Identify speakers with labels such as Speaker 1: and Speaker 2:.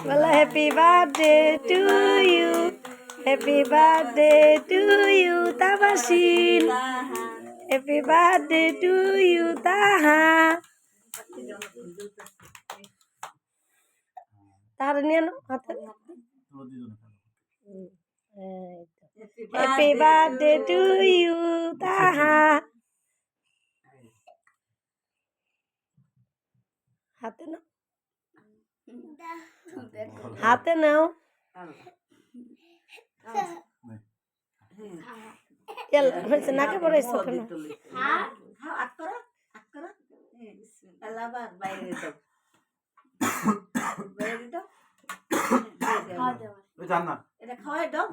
Speaker 1: বলো happy birthday to you, happy birthday to you Tabasin, happy birthday to you Taha. তার নিয়ে নাও হাতে। হ্যাপি বার্থডে টু ইউ তাহা। হাতে নাও, হাতে নাও। হয়েছে নাকে পড়াইছো কেন?
Speaker 2: এটা খাওয়াই দাও।